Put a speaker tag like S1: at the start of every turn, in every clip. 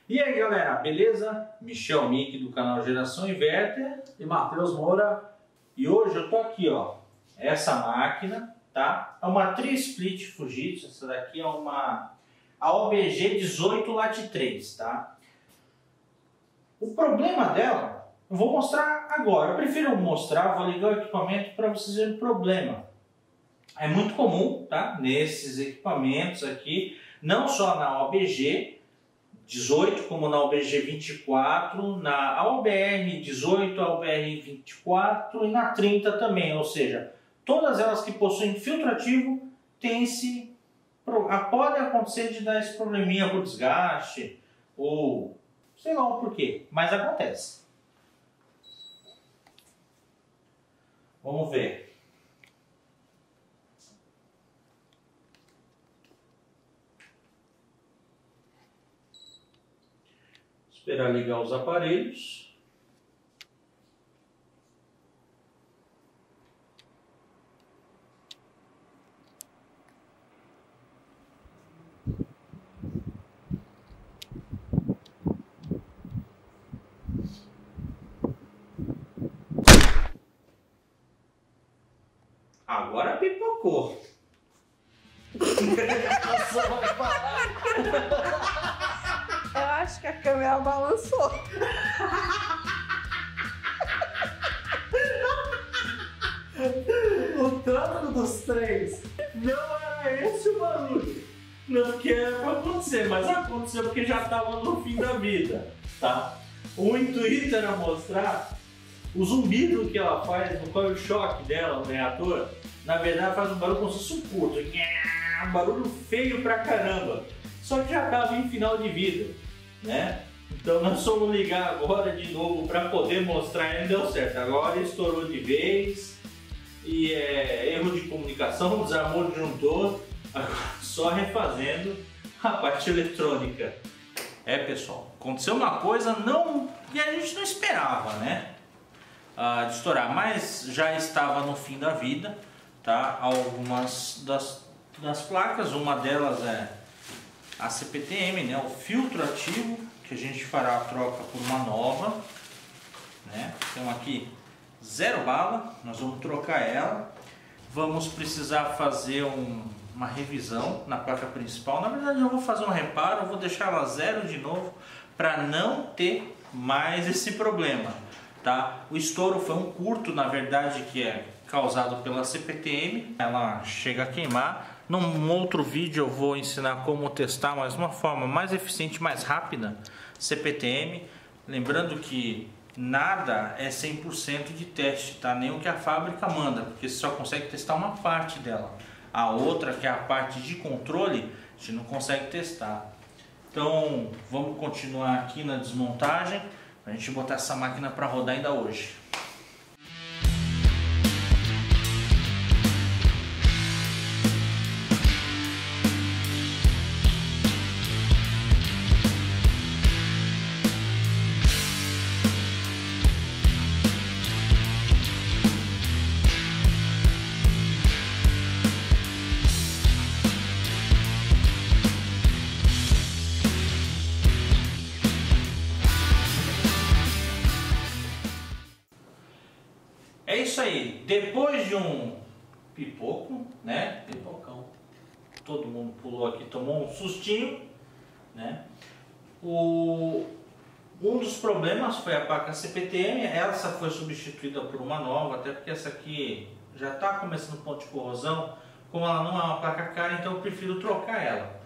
S1: E aí galera, beleza? Michel Mick do canal Geração Inverter
S2: e Matheus Moura.
S1: E hoje eu tô aqui, ó, essa máquina, tá? É uma Tri-Split Fujitsu, essa daqui é uma AOBG 18 Lat 3, tá? O problema dela, eu vou mostrar agora. Eu prefiro mostrar, vou ligar o equipamento para vocês verem o problema. É muito comum, tá? Nesses equipamentos aqui, não só na AOBG 18, como na AOBG 24, na AOBR 18, AOBR 24 e na 30 também, ou seja, todas elas que possuem filtro ativo pode acontecer de dar esse probleminha por desgaste ou sei lá o porquê, mas acontece. Vamos ver. Esperar ligar os aparelhos. Agora pipocou.
S3: Eu acho que a câmera balançou.
S2: O tanto dos três.
S1: Não era esse o barulho. Não que era pra acontecer, mas aconteceu porque já estava no fim da vida, tá? O intuito era mostrar o zumbido que ela faz no coil shock dela, no reator. Na verdade faz um barulho como se fosse um curto. Um barulho feio pra caramba. Só que já estava em final de vida, né? Então nós vamos ligar agora de novo para poder mostrar e não deu certo. Agora estourou de vez e erro de comunicação, desarmou o disjuntor. Agora só refazendo a parte eletrônica. Pessoal, aconteceu uma coisa que a gente não esperava, né? De estourar, mas já estava no fim da vida, tá? Algumas das placas, uma delas é a CPTM, né? O filtro ativo, que a gente fará a troca por uma nova, né? Então aqui 0 bala, nós vamos trocar ela. Vamos precisar fazer uma revisão na placa principal. Na verdade eu vou fazer um reparo, eu vou deixar ela 0 de novo para não ter mais esse problema, tá? O estouro foi um curto, na verdade, que é causado pela CPTM. Ela chega a queimar. Num outro vídeo eu vou ensinar como testar, mas de uma forma mais eficiente, mais rápida, CPTM. Lembrando que nada é 100% de teste, tá? Nem o que a fábrica manda, porque você só consegue testar uma parte dela. A outra, que é a parte de controle, a gente não consegue testar. Então vamos continuar aqui na desmontagem, para a gente botar essa máquina para rodar ainda hoje. É isso aí, depois de um pipoco, né? Pipocão. Todo mundo pulou aqui, tomou um sustinho, né? Um dos problemas foi a placa CPTM, essa foi substituída por uma nova, até porque essa aqui já está começando ponto de corrosão. Como ela não é uma placa cara, então eu prefiro trocar ela.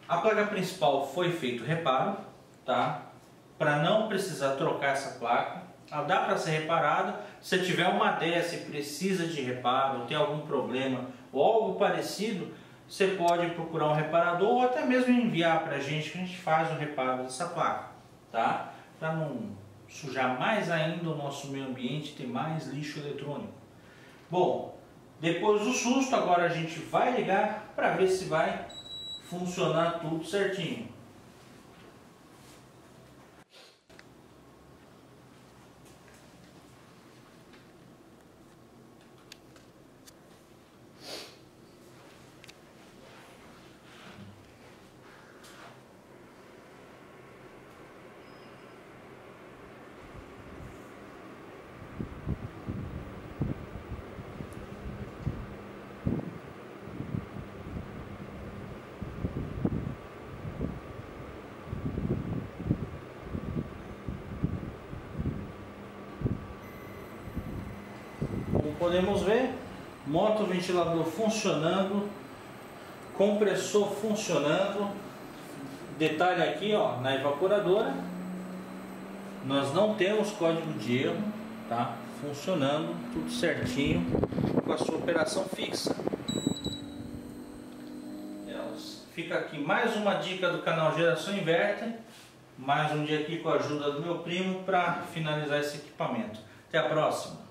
S1: A placa principal foi feito reparo, tá? Para não precisar trocar essa placa. Ela dá para ser reparada. Se tiver uma dessa e precisa de reparo, tem algum problema ou algo parecido, você pode procurar um reparador ou até mesmo enviar para a gente que a gente faz o reparo dessa placa, tá? Para não sujar mais ainda o nosso meio ambiente, ter mais lixo eletrônico. Bom, depois do susto, agora a gente vai ligar para ver se vai funcionar tudo certinho. podemos ver, motor ventilador funcionando, compressor funcionando. Detalhe aqui, ó, na evaporadora, nós não temos código de erro, tá? Funcionando tudo certinho com a sua operação fixa. Fica aqui mais uma dica do canal Geração Inverter, mais um dia aqui com a ajuda do meu primo para finalizar esse equipamento. Até a próxima!